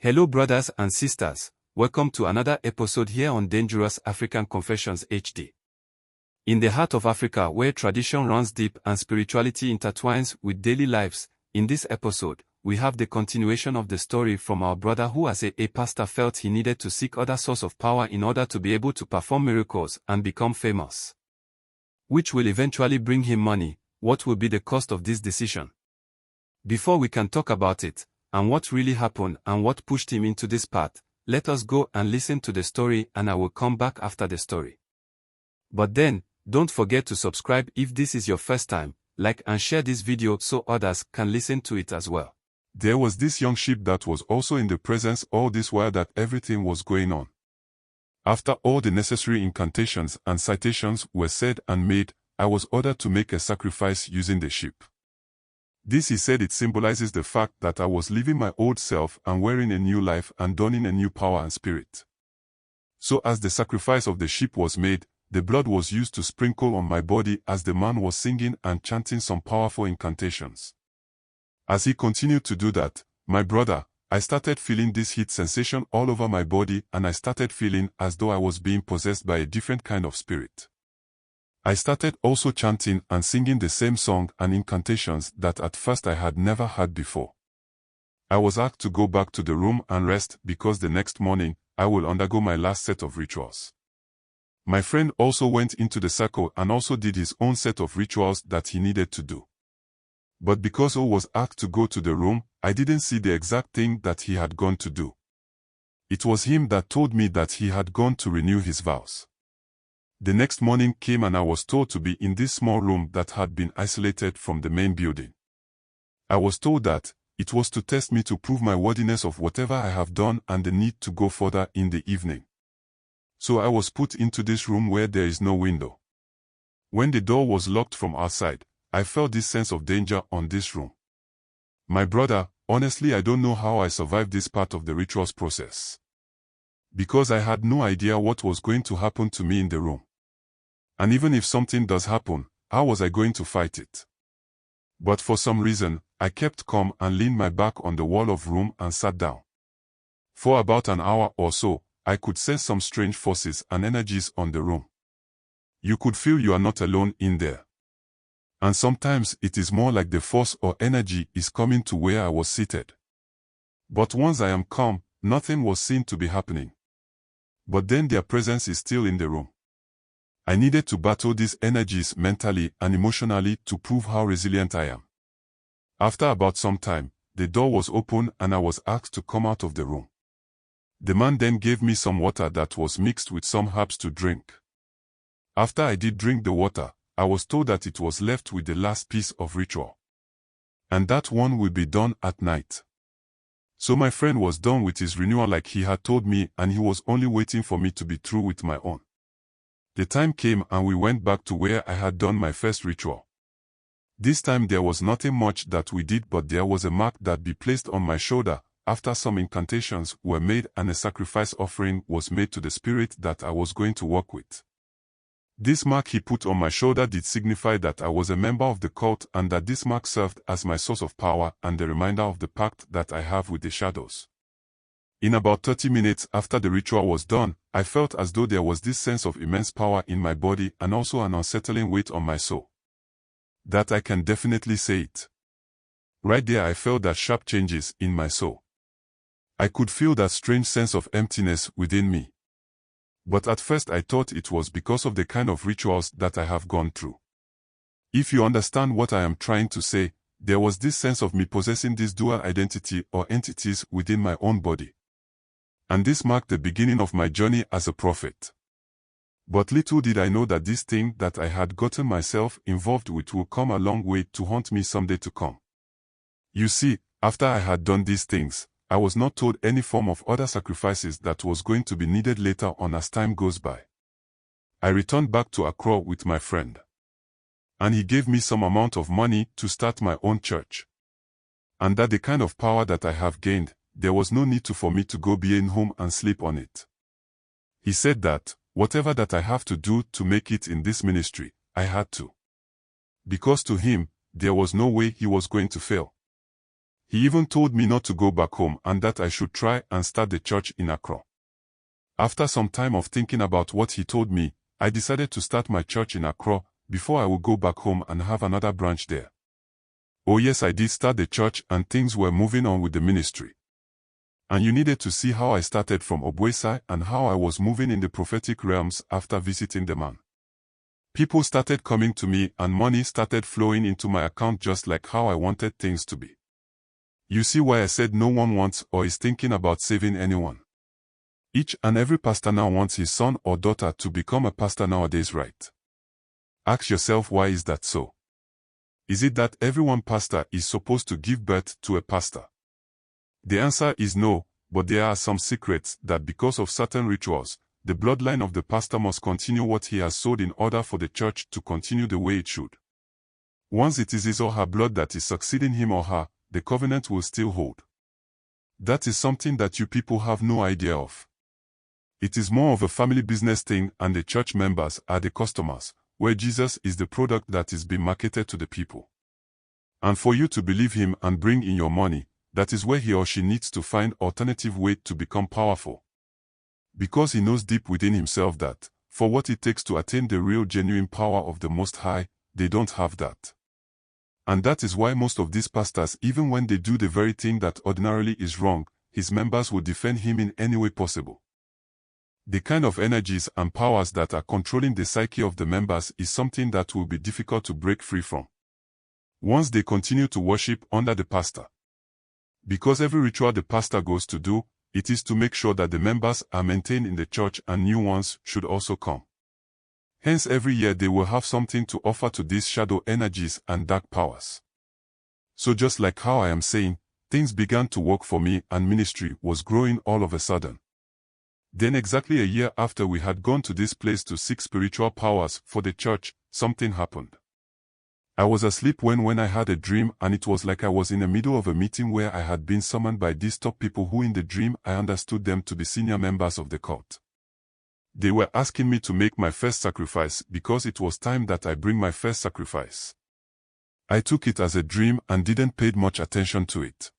Hello brothers and sisters, welcome to another episode here on Dangerous African Confessions HD. In the heart of Africa where tradition runs deep and spirituality intertwines with daily lives, in this episode, we have the continuation of the story from our brother who as a pastor felt he needed to seek other source of power in order to be able to perform miracles and become famous. Which will eventually bring him money. What will be the cost of this decision? Before we can talk about it, and what really happened and what pushed him into this path, let us go and listen to the story and I will come back after the story. But then, don't forget to subscribe if this is your first time, like and share this video so others can listen to it as well. There was this young sheep that was also in the presence all this while that everything was going on. After all the necessary incantations and citations were said and made, I was ordered to make a sacrifice using the sheep. This, he said, it symbolizes the fact that I was leaving my old self and wearing a new life and donning a new power and spirit. So as the sacrifice of the sheep was made, the blood was used to sprinkle on my body as the man was singing and chanting some powerful incantations. As he continued to do that, my brother, I started feeling this heat sensation all over my body and I started feeling as though I was being possessed by a different kind of spirit. I started also chanting and singing the same song and incantations that at first I had never heard before. I was asked to go back to the room and rest because the next morning, I will undergo my last set of rituals. My friend also went into the circle and also did his own set of rituals that he needed to do. But because I was asked to go to the room, I didn't see the exact thing that he had gone to do. It was him that told me that he had gone to renew his vows. The next morning came and I was told to be in this small room that had been isolated from the main building. I was told that it was to test me to prove my worthiness of whatever I have done and the need to go further in the evening. So I was put into this room where there is no window. When the door was locked from outside, I felt this sense of danger on this room. My brother, honestly I don't know how I survived this part of the rituals process. Because I had no idea what was going to happen to me in the room. And even if something does happen, how was I going to fight it? But for some reason, I kept calm and leaned my back on the wall of room and sat down. For about an hour or so, I could sense some strange forces and energies on the room. You could feel you are not alone in there. And sometimes it is more like the force or energy is coming to where I was seated. But once I am calm, nothing was seen to be happening. But then their presence is still in the room. I needed to battle these energies mentally and emotionally to prove how resilient I am. After about some time, the door was open and I was asked to come out of the room. The man then gave me some water that was mixed with some herbs to drink. After I did drink the water, I was told that it was left with the last piece of ritual. And that one will be done at night. So my friend was done with his renewal like he had told me and he was only waiting for me to be through with my own. The time came and we went back to where I had done my first ritual. This time there was nothing much that we did but there was a mark that be placed on my shoulder after some incantations were made and a sacrifice offering was made to the spirit that I was going to work with. This mark he put on my shoulder did signify that I was a member of the cult and that this mark served as my source of power and the reminder of the pact that I have with the shadows. In about 30 minutes after the ritual was done, I felt as though there was this sense of immense power in my body and also an unsettling weight on my soul. That I can definitely say it. Right there I felt that sharp changes in my soul. I could feel that strange sense of emptiness within me. But at first I thought it was because of the kind of rituals that I have gone through. If you understand what I am trying to say, there was this sense of me possessing this dual identity or entities within my own body. And this marked the beginning of my journey as a prophet. But little did I know that this thing that I had gotten myself involved with would come a long way to haunt me someday to come. You see, after I had done these things, I was not told any form of other sacrifices that was going to be needed later on as time goes by. I returned back to Accra with my friend. And he gave me some amount of money to start my own church. And that the kind of power that I have gained, there was no need for me to go being home and sleep on it. He said that, whatever that I have to do to make it in this ministry, I had to. Because to him, there was no way he was going to fail. He even told me not to go back home and that I should try and start the church in Accra. After some time of thinking about what he told me, I decided to start my church in Accra before I would go back home and have another branch there. Oh yes, I did start the church and things were moving on with the ministry. And you needed to see how I started from Obuesi and how I was moving in the prophetic realms after visiting the man. People started coming to me and money started flowing into my account just like how I wanted things to be. You see why I said no one wants or is thinking about saving anyone. Each and every pastor now wants his son or daughter to become a pastor nowadays, right? Ask yourself, why is that so? Is it that everyone pastor is supposed to give birth to a pastor? The answer is no, but there are some secrets that because of certain rituals, the bloodline of the pastor must continue what he has sowed in order for the church to continue the way it should. Once it is his or her blood that is succeeding him or her, the covenant will still hold. That is something that you people have no idea of. It is more of a family business thing and the church members are the customers, where Jesus is the product that is being marketed to the people. And for you to believe him and bring in your money, that is where he or she needs to find alternative way to become powerful. Because he knows deep within himself that, for what it takes to attain the real genuine power of the Most High, they don't have that. And that is why most of these pastors, even when they do the very thing that ordinarily is wrong, his members will defend him in any way possible. The kind of energies and powers that are controlling the psyche of the members is something that will be difficult to break free from once they continue to worship under the pastor. Because every ritual the pastor goes to do, it is to make sure that the members are maintained in the church and new ones should also come. Hence every year they will have something to offer to these shadow energies and dark powers. So just like how I am saying, things began to work for me and ministry was growing all of a sudden. Then exactly a year after we had gone to this place to seek spiritual powers for the church, something happened. I was asleep when I had a dream and it was like I was in the middle of a meeting where I had been summoned by these top people who in the dream I understood them to be senior members of the cult. They were asking me to make my first sacrifice because it was time that I bring my first sacrifice. I took it as a dream and didn't pay much attention to it.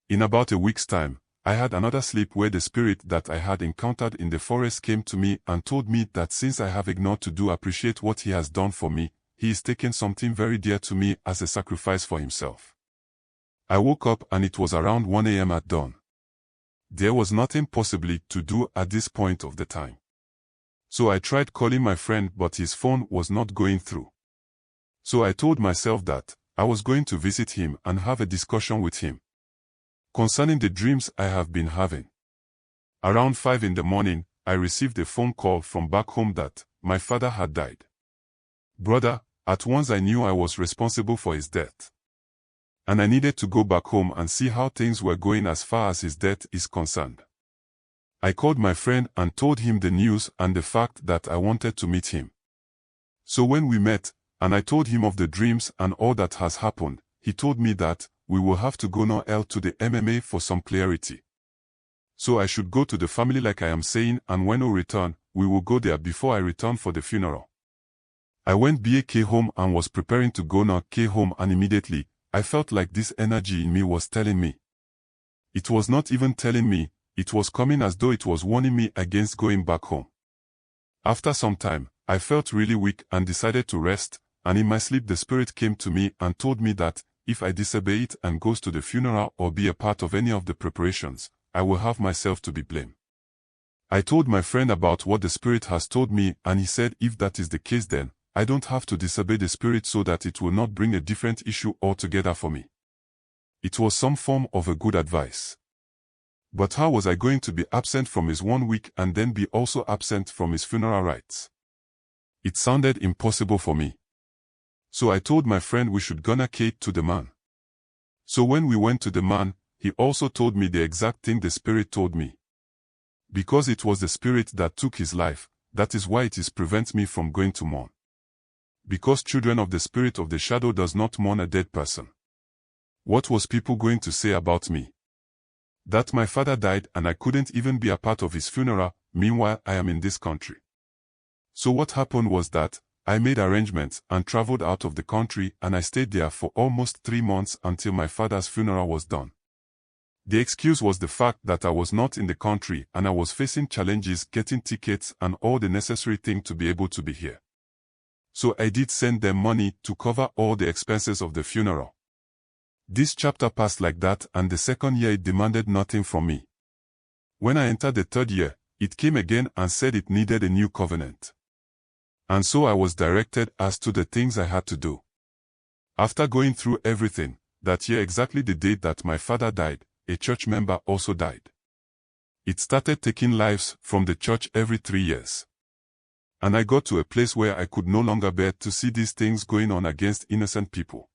In about a week's time, I had another sleep where the spirit that I had encountered in the forest came to me and told me that since I have ignored to do appreciate what he has done for me, he is taking something very dear to me as a sacrifice for himself. I woke up and it was around 1 a.m. at dawn. There was nothing possibly to do at this point of the time. So I tried calling my friend but his phone was not going through. So I told myself that I was going to visit him and have a discussion with him concerning the dreams I have been having. Around 5 in the morning, I received a phone call from back home that my father had died. Brother, at once I knew I was responsible for his death. And I needed to go back home and see how things were going as far as his death is concerned. I called my friend and told him the news and the fact that I wanted to meet him. So when we met, and I told him of the dreams and all that has happened, he told me that we will have to go now to the MMA for some clarity. So I should go to the family like I am saying, and when we return, we will go there before I return for the funeral. I went back home and was preparing to go now home, and immediately, I felt like this energy in me was telling me. It was not even telling me, it was coming as though it was warning me against going back home. After some time, I felt really weak and decided to rest, and in my sleep the spirit came to me and told me that if I disobey it and goes to the funeral or be a part of any of the preparations, I will have myself to be blamed. I told my friend about what the spirit has told me, and he said if that is the case then, I don't have to disobey the spirit so that it will not bring a different issue altogether for me. It was some form of a good advice. But how was I going to be absent from his 1 week and then be also absent from his funeral rites? It sounded impossible for me. So I told my friend we should gonna Kate to the man. So when we went to the man, he also told me the exact thing the spirit told me. Because it was the spirit that took his life, that is why it prevents me from going to mourn. Because children of the spirit of the shadow does not mourn a dead person. What was people going to say about me? That my father died and I couldn't even be a part of his funeral, meanwhile I am in this country. So what happened was that, I made arrangements and traveled out of the country, and I stayed there for almost 3 months until my father's funeral was done. The excuse was the fact that I was not in the country and I was facing challenges getting tickets and all the necessary things to be able to be here. So I did send them money to cover all the expenses of the funeral. This chapter passed like that, and the second year it demanded nothing from me. When I entered the third year, it came again and said it needed a new covenant. And so I was directed as to the things I had to do. After going through everything, that year exactly the date that my father died, a church member also died. It started taking lives from the church every 3 years. And I got to a place where I could no longer bear to see these things going on against innocent people.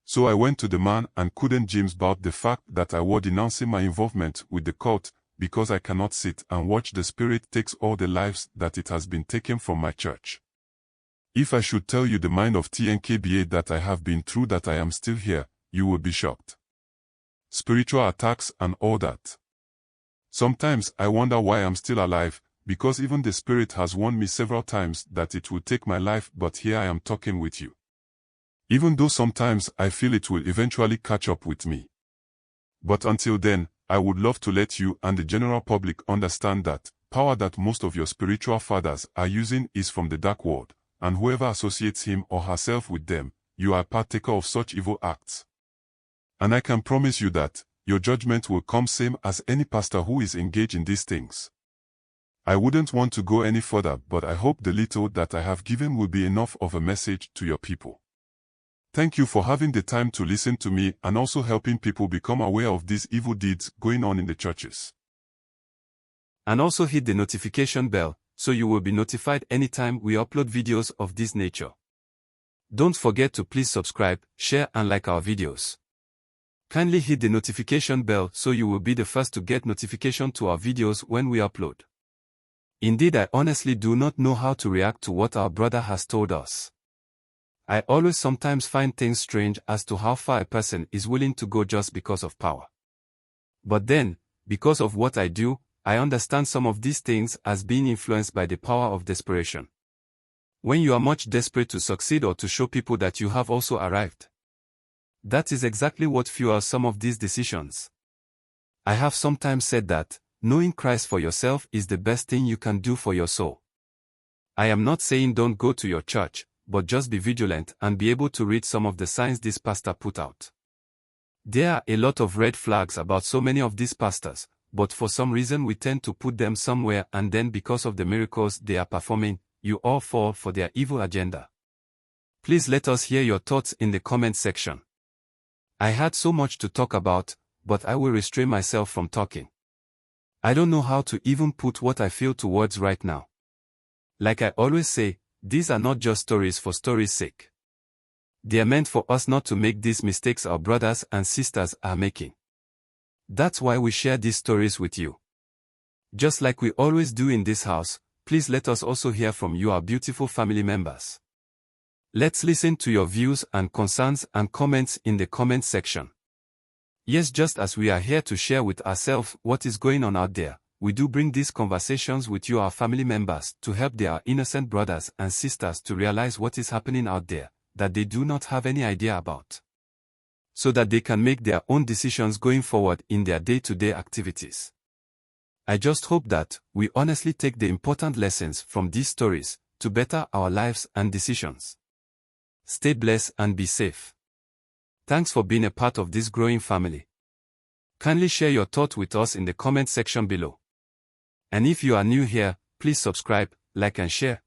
So I went to the man and couldn't James about the fact that I was denouncing my involvement with the cult, because I cannot sit and watch the spirit takes all the lives that it has been taken from my church. If I should tell you the mind of TNKBA that I have been through, that I am still here, you will be shocked. Spiritual attacks and all that. Sometimes I wonder why I'm still alive, because even the spirit has warned me several times that it will take my life, but here I am talking with you. Even though sometimes I feel it will eventually catch up with me. But until then, I would love to let you and the general public understand that power that most of your spiritual fathers are using is from the dark world, and whoever associates him or herself with them, you are a partaker of such evil acts. And I can promise you that your judgment will come same as any pastor who is engaged in these things. I wouldn't want to go any further, but I hope the little that I have given will be enough of a message to your people. Thank you for having the time to listen to me and also helping people become aware of these evil deeds going on in the churches. And also hit the notification bell, so you will be notified anytime we upload videos of this nature. Don't forget to please subscribe, share and like our videos. Kindly hit the notification bell so you will be the first to get notification to our videos when we upload. Indeed, I honestly do not know how to react to what our brother has told us. I always sometimes find things strange as to how far a person is willing to go just because of power. But then, because of what I do, I understand some of these things as being influenced by the power of desperation. When you are much desperate to succeed or to show people that you have also arrived. That is exactly what fuels some of these decisions. I have sometimes said that knowing Christ for yourself is the best thing you can do for your soul. I am not saying don't go to your church, but just be vigilant and be able to read some of the signs this pastor put out. There are a lot of red flags about so many of these pastors, but for some reason we tend to put them somewhere, and then because of the miracles they are performing, you all fall for their evil agenda. Please let us hear your thoughts in the comment section. I had so much to talk about, but I will restrain myself from talking. I don't know how to even put what I feel to words right now. Like I always say, these are not just stories for story's sake. They are meant for us not to make these mistakes our brothers and sisters are making. That's why we share these stories with you. Just like we always do in this house, please let us also hear from you, our beautiful family members. Let's listen to your views and concerns and comments in the comment section. Yes, just as we are here to share with ourselves what is going on out there, we do bring these conversations with you, our family members, to help their innocent brothers and sisters to realize what is happening out there, that they do not have any idea about, so that they can make their own decisions going forward in their day-to-day activities. I just hope that we honestly take the important lessons from these stories to better our lives and decisions. Stay blessed and be safe. Thanks for being a part of this growing family. Kindly share your thought with us in the comment section below. And if you are new here, please subscribe, like and share.